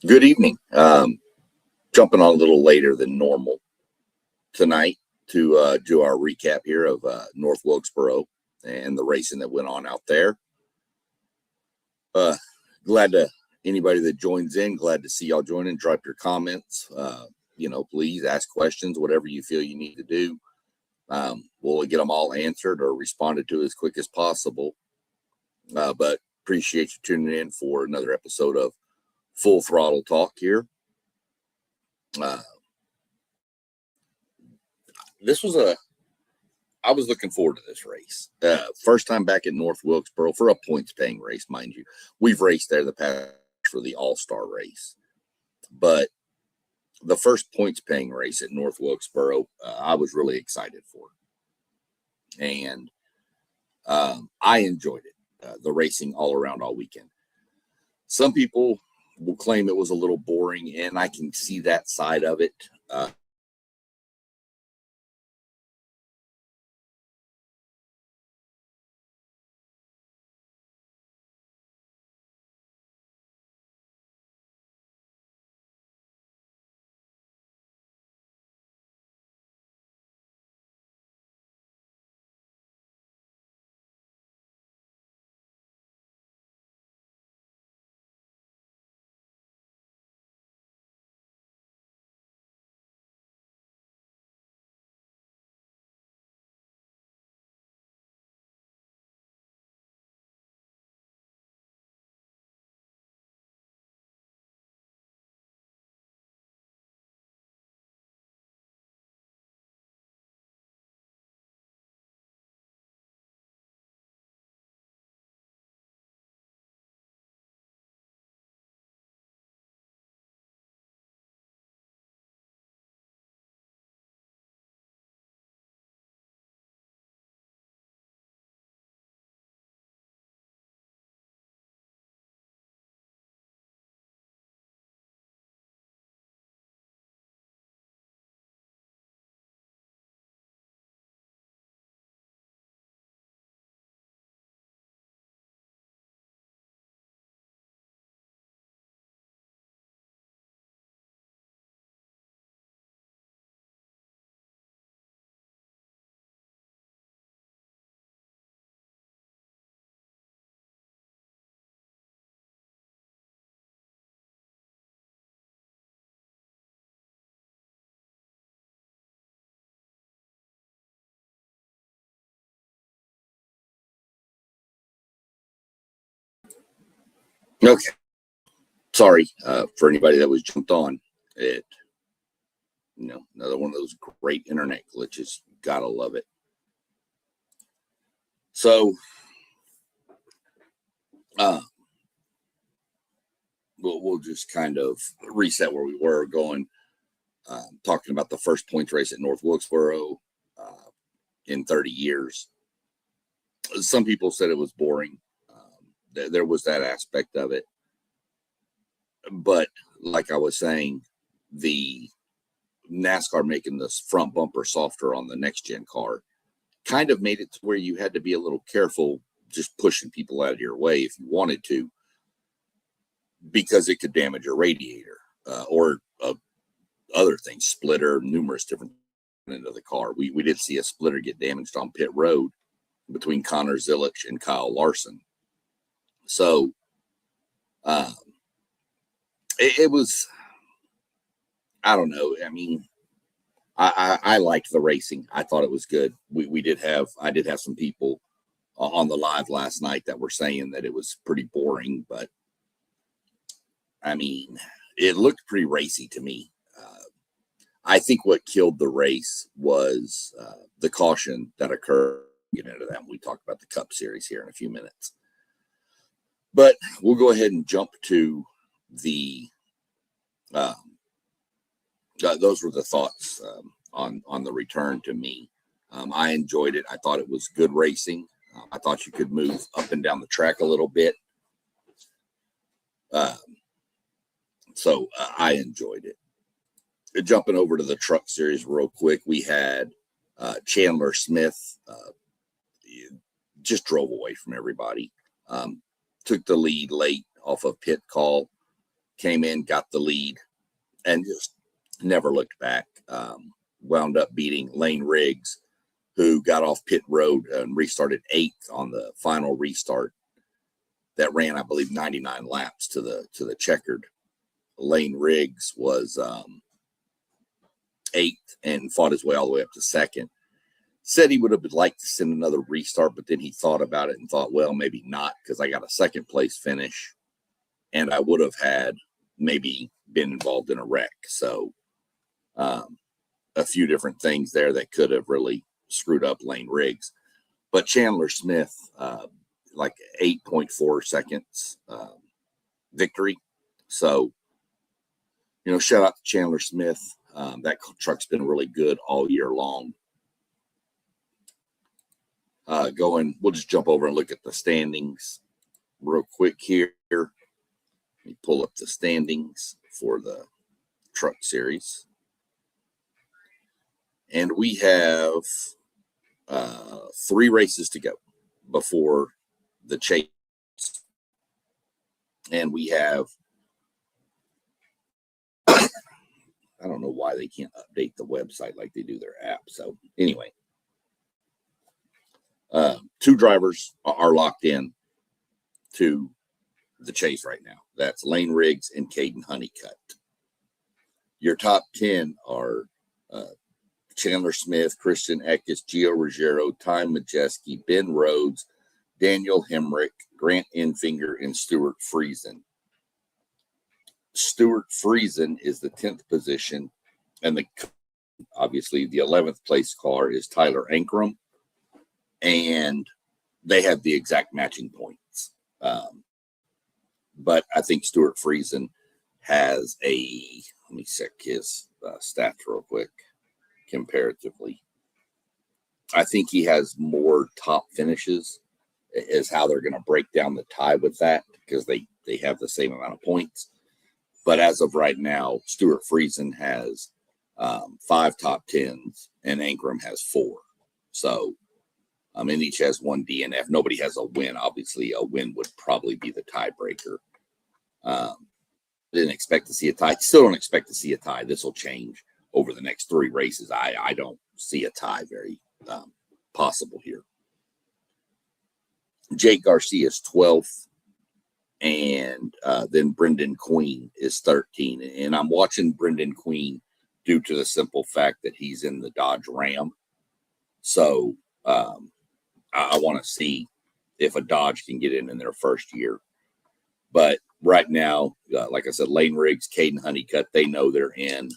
Good evening. Jumping on a little later than normal tonight to do our recap here of North Wilkesboro and the racing that went on out there. Glad to anybody that joins in. Glad to see y'all join in. Drop your comments. Please ask questions. Whatever you feel you need to do, we'll get them all answered or responded to as quick as possible. But appreciate you tuning in for another episode of Full Throttle Talk here. I was looking forward to this race. First time back at North Wilkesboro for a points paying race, mind you. We've raced there the past for the All-Star race, but the first points paying race at North Wilkesboro, I was really excited for. And I enjoyed it, the racing all around all weekend. Some people will claim it was a little boring, and I can see that side of it. Okay. Sorry for anybody that was jumped on it. Another one of those great internet glitches. Gotta love it. So, we'll just kind of reset where we were going, talking about the first points race at North Wilkesboro in 30 years. Some people said it was boring. There was that aspect of it. But like I was saying, the NASCAR making this front bumper softer on the next gen car kind of made it to where you had to be a little careful just pushing people out of your way if you wanted to, because it could damage your radiator or other things, splitter, numerous different into the car. We did see a splitter get damaged on pit road between Connor Zilich and Kyle Larson. So it was, I don't know. I mean, I liked the racing. I thought it was good. I did have some people on the live last night that were saying that it was pretty boring, but I mean, it looked pretty racy to me. I think what killed the race was the caution that occurred. Get into that when we talk about the Cup Series here in a few minutes. But we'll go ahead and jump to the those were the thoughts on the return to me. I enjoyed it. I thought it was good racing. I thought you could move up and down the track a little bit. So I enjoyed it. Jumping over to the Truck Series real quick, we had Chandler Smith just drove away from everybody. Took the lead late off of pit call. came in, got the lead, and just never looked back. Wound up beating Lane Riggs, who got off pit road and restarted 8th on the final restart. That ran, I believe, 99 laps to the checkered. Lane Riggs was 8th and fought his way all the way up to 2nd. Said he would have liked to send another restart, but then he thought about it and thought, well, maybe not, because I got a 2nd place finish and I would have had maybe been involved in a wreck. So a few different things there that could have really screwed up Lane Riggs. But Chandler Smith, like 8.4 seconds victory. So, shout out to Chandler Smith. That truck's been really good all year long. We'll just jump over and look at the standings real quick here. Let me pull up the standings for the truck series. And we have 3 races to go before the chase. And we have, I don't know why they can't update the website like they do their app. So anyway, 2 drivers are locked in to the chase right now. That's Lane Riggs and Caden Honeycutt. Your top 10 are Chandler Smith, Christian Eckes, Gio Ruggiero, Ty Majeski, Ben Rhodes, Daniel Hemrick, Grant Enfinger, and Stuart Friesen. Stuart Friesen is the 10th position, and obviously the 11th place car is Tyler Ankrum, and they have the exact matching points. But I think Stuart Friesen has let me check his stats real quick. Comparatively, I think he has more top finishes, is how they're going to break down the tie with that, because they have the same amount of points. But as of right now, Stuart Friesen has 5 top 10s and Ankrum has 4. So and each has 1 DNF. Nobody has a win. Obviously, a win would probably be the tiebreaker. Didn't expect to see a tie. Still don't expect to see a tie. This will change over the next 3 races. I don't see a tie very possible here. Jake Garcia is 12th, and then Brendan Queen is 13. And I'm watching Brendan Queen due to the simple fact that he's in the Dodge Ram. So I want to see if a Dodge can get in their first year. But right now, like I said, Lane Riggs, Caden Honeycutt, they know they're in.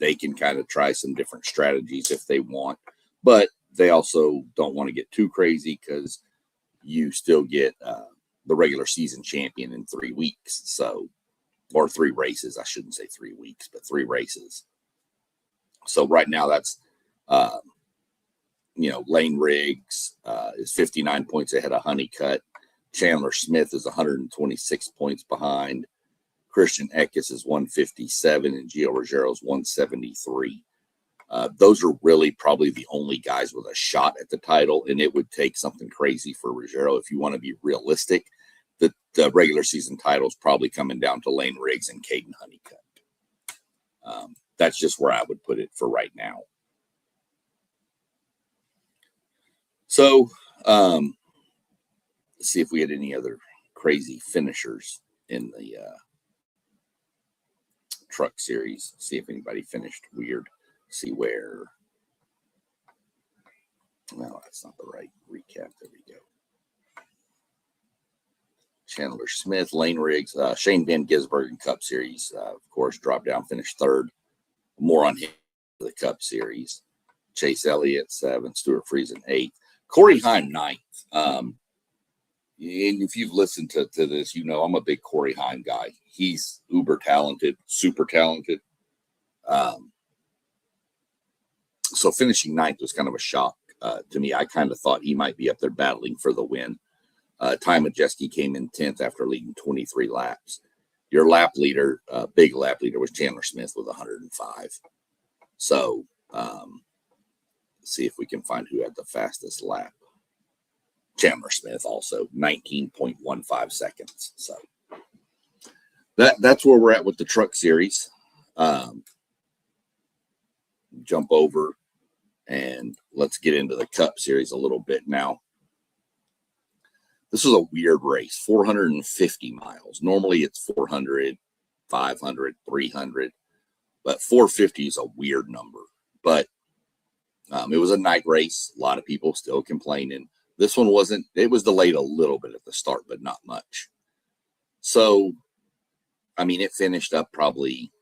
They can kind of try some different strategies if they want, but they also don't want to get too crazy, because you still get the regular season champion in 3 weeks. So, or 3 races. I shouldn't say 3 weeks, but 3 races. So right now that's, Lane Riggs is 59 points ahead of Honeycutt. Chandler Smith is 126 points behind. Christian Eckes is 157 and Gio Ruggiero is 173. Those are really probably the only guys with a shot at the title, and it would take something crazy for Ruggiero. If you want to be realistic, the regular season title is probably coming down to Lane Riggs and Caden Honeycutt. That's just where I would put it for right now. So let's see if we had any other crazy finishers in the truck series. See if anybody finished weird. See where. No, that's not the right recap. There we go. Chandler Smith, Lane Riggs, Shane Van Gisbergen Cup Series, of course, dropped down, finished 3rd. More on him for the Cup Series. Chase Elliott, 7th. Stuart Friesen, 8th. Corey Heim, 9th. And if you've listened to this, I'm a big Corey Heim guy. He's uber talented, super talented. So finishing 9th was kind of a shock to me. I kind of thought he might be up there battling for the win. Ty Majeski came in 10th after leading 23 laps. Your lap leader, big lap leader, was Chandler Smith with 105. So let's see if we can find who had the fastest lap. Chandler Smith also, 19.15 seconds. So that's where we're at with the truck series. Jump over and let's get into the Cup series a little bit now. This was a weird race, 450 miles. Normally it's 400, 500, 300, but 450 is a weird number. But it was a night race. A lot of people still complaining. This one wasn't. It was delayed a little bit at the start, but not much. So, I mean, it finished up probably,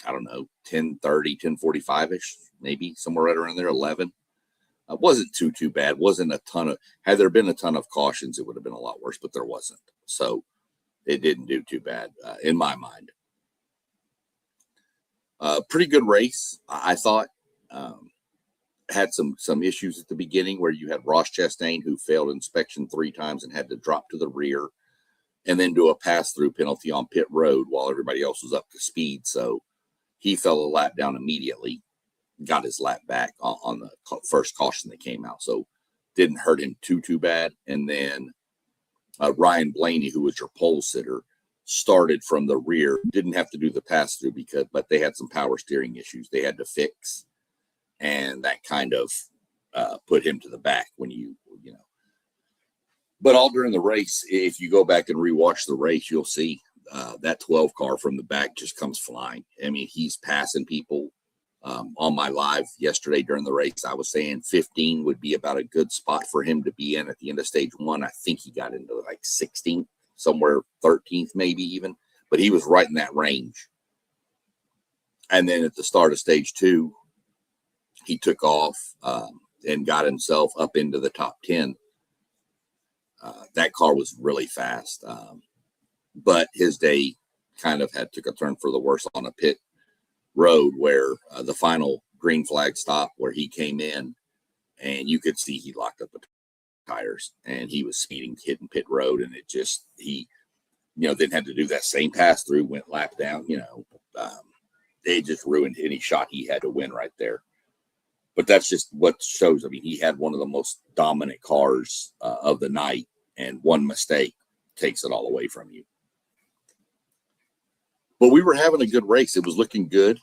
I don't know, 10:30, 10:45-ish, maybe somewhere right around there, 11. It wasn't too bad. Wasn't a ton of, had there been a ton of cautions, it would have been a lot worse, but there wasn't. So it didn't do too bad in my mind. Pretty good race, I thought. Had some issues at the beginning where you had Ross Chastain, who failed inspection 3 times and had to drop to the rear and then do a pass-through penalty on pit road while everybody else was up to speed. So he fell a lap down immediately, got his lap back on the first caution that came out. So didn't hurt him too bad. And then Ryan Blaney, who was your pole sitter, started from the rear, didn't have to do the pass-through but they had some power steering issues they had to fix. And that kind of put him to the back when you know. But all during the race, if you go back and rewatch the race, you'll see that 12 car from the back just comes flying. I mean, he's passing people. On my live yesterday during the race, I was saying 15 would be about a good spot for him to be in at the end of stage 1. I think he got into like 16th, somewhere 13th, maybe even, but he was right in that range. And then at the start of stage 2, he took off and got himself up into the top 10. That car was really fast, but his day kind of took a turn for the worse on a pit road where the final green flag stop where he came in, and you could see he locked up the tires and he was speeding, hitting pit road, and it just then had to do that same pass through, went lap down. It just ruined any shot he had to win right there. But that's just what shows. I mean, he had one of the most dominant cars of the night, and one mistake takes it all away from you. But we were having a good race. It was looking good.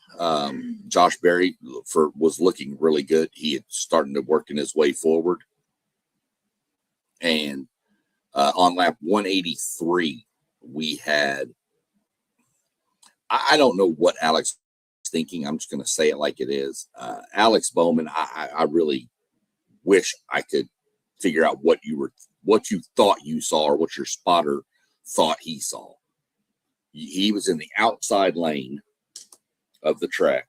Josh Berry was looking really good. He had started to work in his way forward. And on lap 183, we had, I don't know what Alex was thinking. I'm just going to say it like it is. Alex Bowman, I really wish I could figure out what you thought you saw, or what your spotter thought he saw. He was in the outside lane of the track,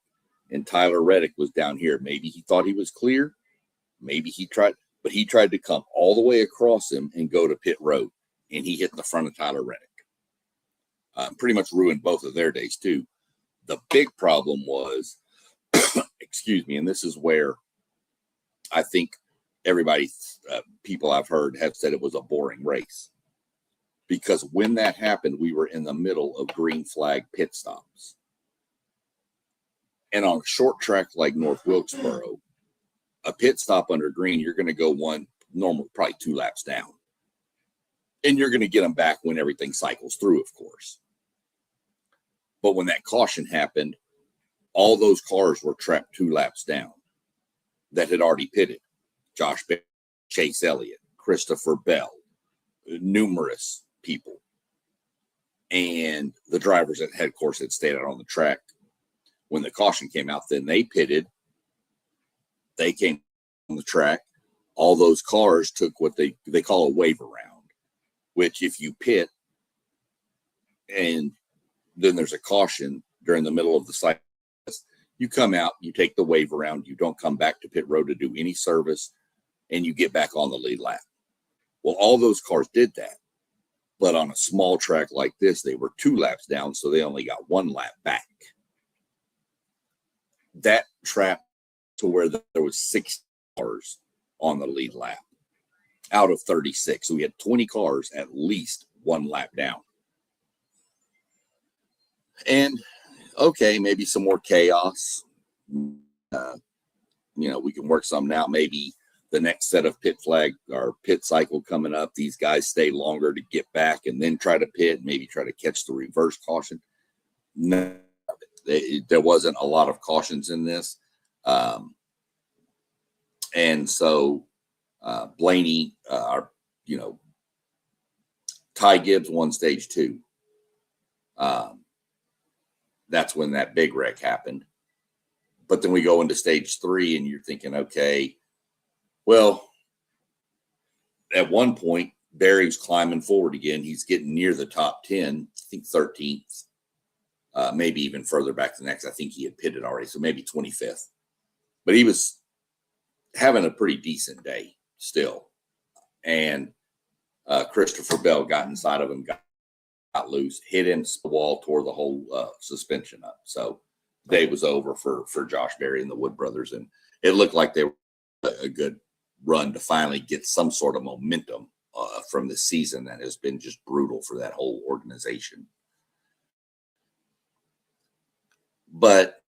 and Tyler Reddick was down here. Maybe he thought he was clear. Maybe he tried to come all the way across him and go to pit road, and he hit the front of Tyler Reddick. Pretty much ruined both of their days too. The big problem was, excuse me, and this is where I think people I've heard have said it was a boring race. Because when that happened, we were in the middle of green flag pit stops. And on a short track like North Wilkesboro, a pit stop under green, you're going to go probably 2 laps down. And you're going to get them back when everything cycles through, of course. But when that caution happened, all those cars were trapped 2 laps down that had already pitted. Josh Berry, Chase Elliott, Christopher Bell, numerous people. And the drivers that had stayed out on the track. When the caution came out, then they pitted. They came on the track. All those cars took what they call a wave around, which if you pit and then there's a caution during the middle of the cycle, you come out, you take the wave around, you don't come back to pit road to do any service, and you get back on the lead lap. Well, all those cars did that. But on a small track like this, they were 2 laps down, so they only got 1 lap back. That trapped to where there was 6 cars on the lead lap out of 36. So we had 20 cars at least 1 lap down. And, okay, maybe some more chaos. We can work something out. Maybe the next set of pit flag or pit cycle coming up, these guys stay longer to get back and then try to pit, maybe try to catch the reverse caution. No, there wasn't a lot of cautions in this. And so Blaney, Ty Gibbs won stage 2. That's when that big wreck happened. But then we go into stage 3 and you're thinking, okay, well, at one point, Barry's climbing forward again. He's getting near the top 10, I think 13th, maybe even further back the next. I think he had pitted already, so maybe 25th. But he was having a pretty decent day still. And Christopher Bell got inside of him, got loose, hit him, the wall, tore the whole suspension up. So day was over for Josh Berry and the Wood brothers. And it looked like they were a good run to finally get some sort of momentum from the season that has been just brutal for that whole organization. But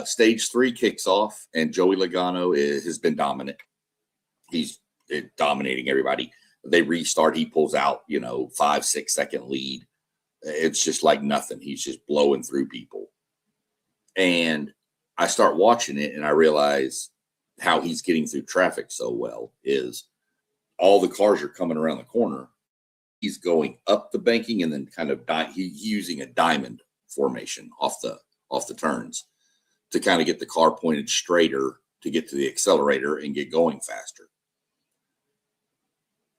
stage 3 kicks off, and Joey Logano has been dominant. He's dominating everybody. They restart. He pulls out, 5-6 second lead. It's just like nothing. He's just blowing through people. And I start watching it, and I realize how he's getting through traffic so well is all the cars are coming around the corner. He's going up the banking and then kind of he's using a diamond formation off the turns to kind of get the car pointed straighter to get to the accelerator and get going faster.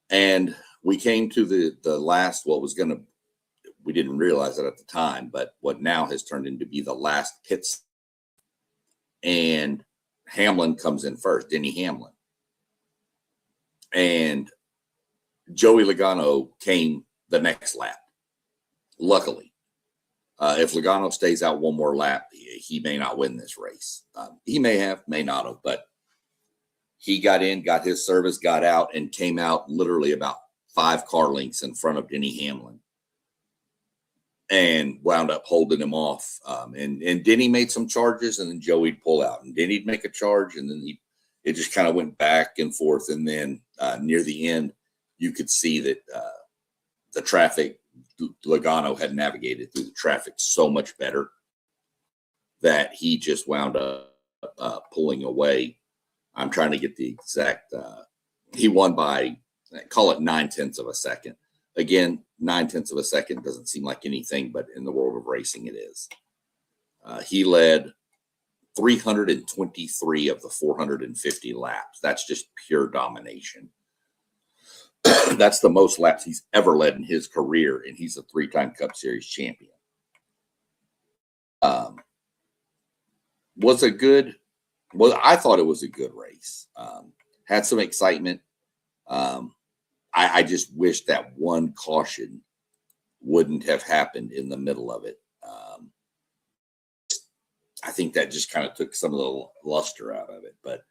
And we came to the last, we didn't realize it at the time, but what now has turned into be the last pits. And Hamlin comes in first, Denny Hamlin. And Joey Logano came the next lap, luckily. If Logano stays out one more lap, he may not win this race. He may have, may not have, but he got in, got his service, got out, and came out literally about 5 car lengths in front of Denny Hamlin and wound up holding him off. And Denny made some charges, and then Joey'd pull out, and Denny'd make a charge, and then it just kind of went back and forth. And then near the end, you could see that the traffic, Logano had navigated through the traffic so much better that he just wound up pulling away. I'm trying to get the exact, he won by, call it 9/10 of a second. Again, 9/10 of a second doesn't seem like anything, but in the world of racing, it is. He led 323 of the 450 laps. That's just pure domination. That's the most laps he's ever led in his career, and he's a 3-time Cup Series champion. I thought it was a good race. Had some excitement. I just wish that one caution wouldn't have happened in the middle of it. I think that just kind of took some of the luster out of it. But,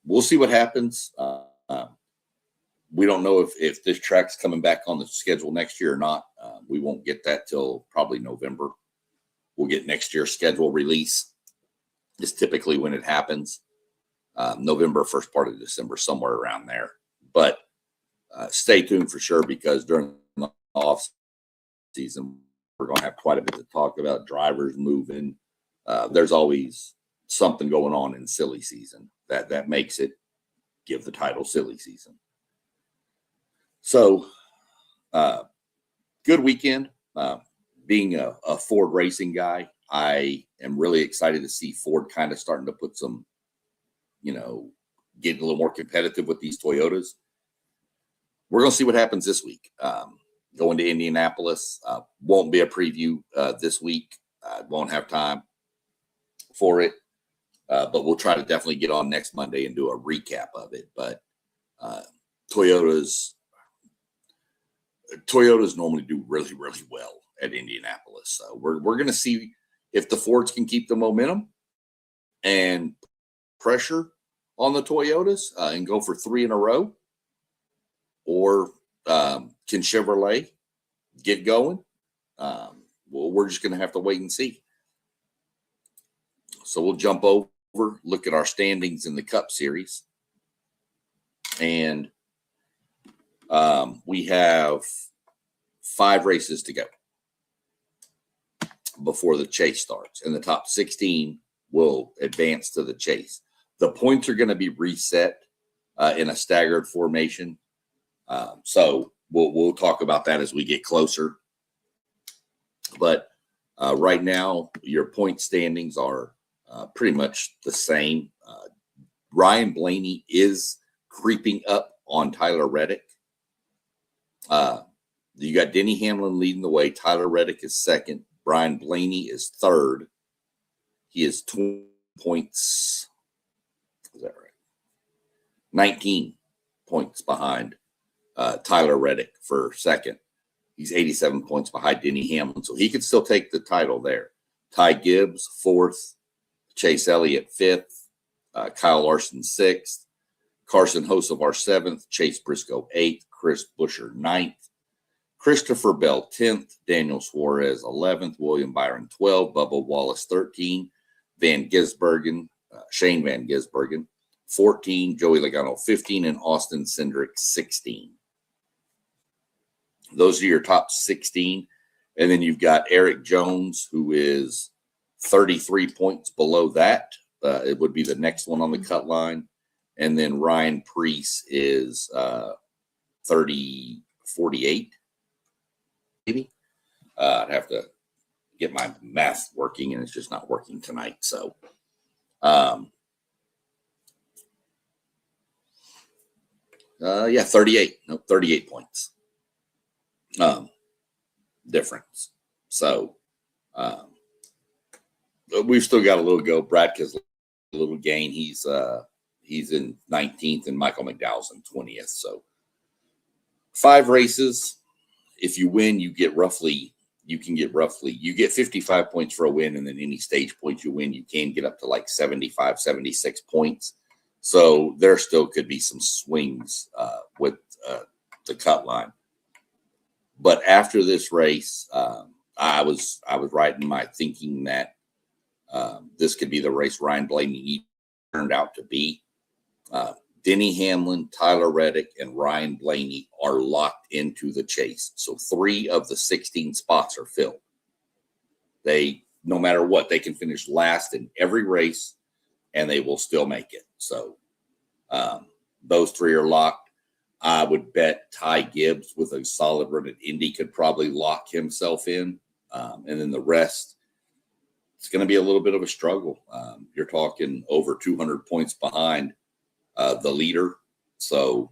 we'll see what happens. We don't know if this track's coming back on the schedule next year or not. We won't get that till probably November. We'll get next year's schedule release. Is typically when it happens. November, first part of December, somewhere around there. But stay tuned for sure, because during the off season, we're going to have quite a bit to talk about. Drivers moving. There's always something going on in silly season that makes it give the title silly season. So, good weekend. Being a Ford racing guy, I am really excited to see Ford kind of starting to put some, getting a little more competitive with these Toyotas. We're going to see what happens this week. Going to Indianapolis. Won't be a preview this week. Won't have time for it. But we'll try to definitely get on next Monday and do a recap of it. But Toyotas normally do really, really well at Indianapolis. So we're going to see if the Fords can keep the momentum and pressure on the Toyotas and go for 3 in a row, or can Chevrolet get going? Well, we're just going to have to wait and see. So we'll jump over, look at our standings in the Cup Series. And we have 5 races to go. before the chase starts, and the top 16 will advance to the chase. The points are going to be reset in a staggered formation. So we'll talk about that as we get closer. But right now, your point standings are pretty much the same. Ryan Blaney is creeping up on Tyler Reddick. You got Denny Hamlin leading the way. Tyler Reddick is second. Brian Blaney is third. He is 20 points. Is that right? 19 points behind Tyler Reddick for second. He's 87 points behind Denny Hamlin, so he could still take the title there. Ty Gibbs, fourth. Chase Elliott, fifth. Kyle Larson, sixth. Carson Hocevar, seventh. Chase Briscoe, eighth. Chris Buescher, ninth. Christopher Bell, 10th. Daniel Suarez, 11th. William Byron, 12th. Bubba Wallace, 13. Van Gisbergen, Shane Van Gisbergen, 14. Joey Logano, 15. And Austin Cindric, 16. Those are your top 16. And then you've got Eric Jones, who is 33 points below that. It would be the next one on the cut line. And then Ryan Preece is 48, maybe. I'd have to get my math working, and it's just not working tonight. So, yeah, 38. No, 38 points. Difference. So, we've still got a little go. Brad Keselowski, a little gain. He's in 19th, and Michael McDowell's in 20th. So 5 races. If you win, you get 55 points for a win, and then any stage points you win, you can get up to like 75, 76 points. So there still could be some swings with the cut line. But after this race, I was right in my thinking that this could be the race Ryan Blaney turned out to be. Denny Hamlin, Tyler Reddick, and Ryan Blaney are locked into the chase. So 3 of the 16 spots are filled. They, no matter what, they can finish last in every race, and they will still make it. So those 3 are locked. I would bet Ty Gibbs with a solid run at Indy could probably lock himself in. And then the rest, it's going to be a little bit of a struggle. You're talking over 200 points behind the leader. So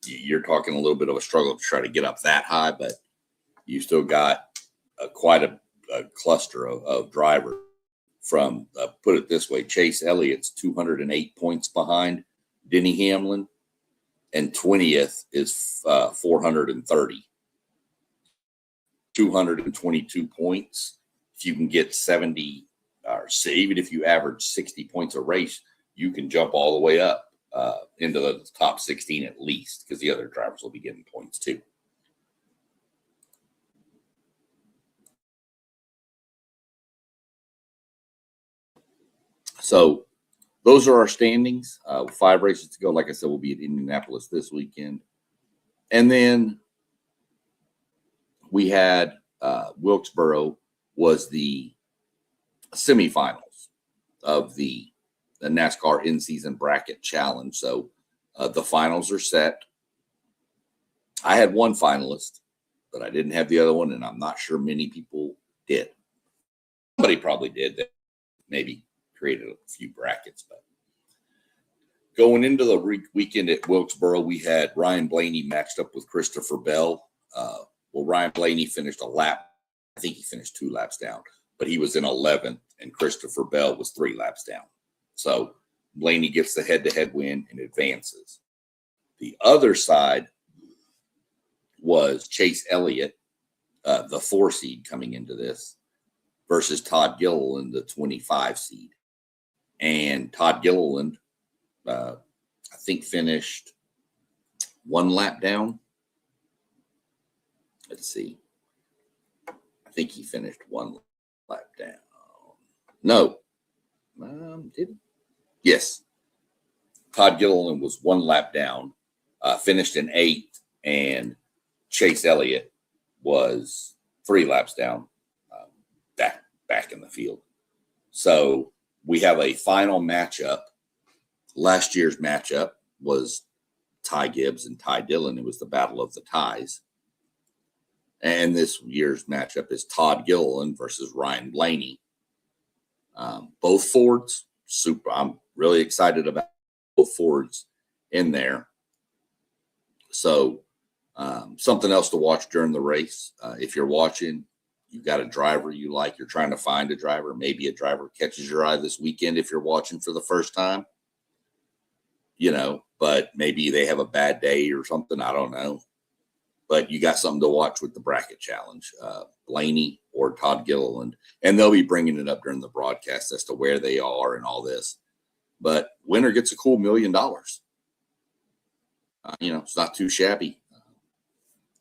you're talking a little bit of a struggle to try to get up that high, but you still got quite a cluster of drivers from, put it this way, Chase Elliott's 208 points behind Denny Hamlin, and 20th is 430. 222 points. If you can get 70, or even if you average 60 points a race, you can jump all the way up into the top 16 at least, because the other drivers will be getting points too. So those are our standings. 5 races to go. Like I said, we'll be at Indianapolis this weekend. And then we had Wilkesboro was the semifinals of the NASCAR in-season bracket challenge. So the finals are set. I had one finalist, but I didn't have the other one, and I'm not sure many people did. Somebody probably did that, maybe created a few brackets. But going into the weekend at Wilkesboro, we had Ryan Blaney matched up with Christopher Bell. Well, Ryan Blaney finished a lap. I think he finished 2 laps down, but he was in 11th, and Christopher Bell was 3 laps down. So Blaney gets the head-to-head win and advances. The other side was Chase Elliott, the 4 seed coming into this, versus Todd Gilliland, the 25 seed. And Todd Gilliland, I think, finished 1 lap down. Let's see. I think he finished 1 lap down. No. Did he? Yes. Todd Gilliland was 1 lap down, finished in 8th, and Chase Elliott was 3 laps down. back in the field. So we have a final matchup. Last year's matchup was Ty Gibbs and Ty Dillon. It was the battle of the ties. And this year's matchup is Todd Gilliland versus Ryan Blaney. Both Fords, super. I'm really excited about both Fords in there. So something else to watch during the race. If you're watching, you've got a driver you like, you're trying to find a driver, maybe a driver catches your eye this weekend if you're watching for the first time, but maybe they have a bad day or something. I don't know. But you got something to watch with the bracket challenge, Blaney or Todd Gilliland. And they'll be bringing it up during the broadcast as to where they are and all this. But winner gets a cool $1 million. It's not too shabby.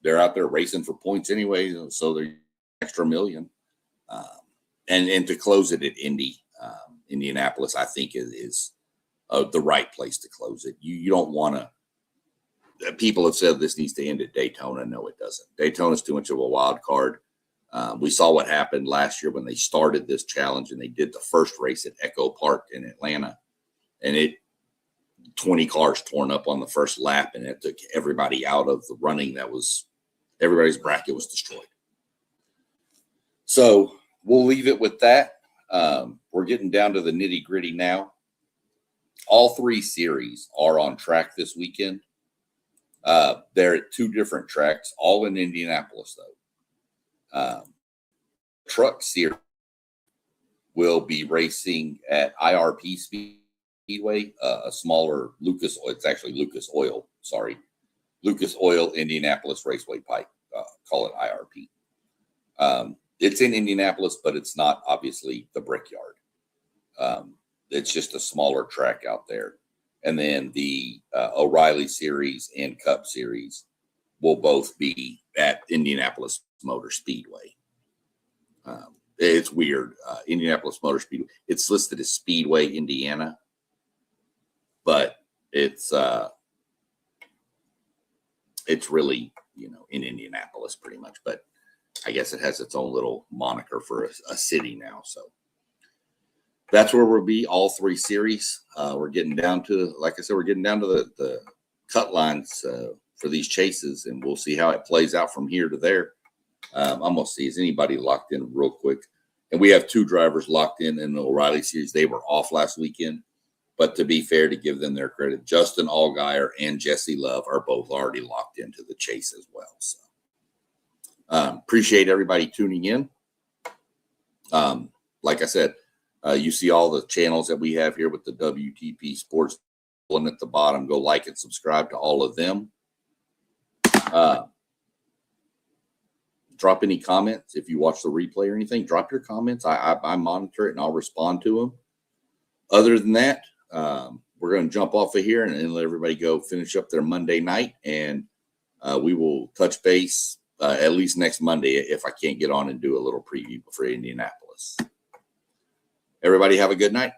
They're out there racing for points anyway, so they're extra $1 million. And to close it at Indianapolis, I think is the right place to close it. You don't want to. People have said this needs to end at Daytona. No, it doesn't. Daytona's too much of a wild card. We saw what happened last year when they started this challenge and they did the first race at Echo Park in Atlanta, and 20 cars torn up on the first lap, and it took everybody out of the running. Everybody's bracket was destroyed. So we'll leave it with that. We're getting down to the nitty gritty now. All three series are on track this weekend. They're at two different tracks, all in Indianapolis, though. Truck series will be racing at IRP Speedway, a smaller Lucas Oil. It's actually Lucas Oil. Sorry. Lucas Oil Indianapolis Raceway Pipe. Call it IRP. It's in Indianapolis, but it's not obviously the Brickyard. It's just a smaller track out there. And then the O'Reilly Series and Cup Series will both be at Indianapolis Motor Speedway. It's weird. Indianapolis Motor Speedway. It's listed as Speedway, Indiana, but it's really, in Indianapolis pretty much. But I guess it has its own little moniker for a city now. So that's where we'll be, all three series. We're getting down to, like I said, the cut lines for these chases, and we'll see how it plays out from here to there. I'm going to see, is anybody locked in real quick? And we have two drivers locked in the O'Reilly Series. They were off last weekend, but to be fair, to give them their credit, Justin Allgaier and Jesse Love are both already locked into the chase as well. So appreciate everybody tuning in. Like I said, you see all the channels that we have here with the WTP Sports one at the bottom. Go like and subscribe to all of them. Drop any comments if you watch the replay or anything. Drop your comments. I monitor it and I'll respond to them. Other than that, we're going to jump off of here and let everybody go finish up their Monday night. And we will touch base at least next Monday if I can't get on and do a little preview for Indianapolis. Everybody have a good night.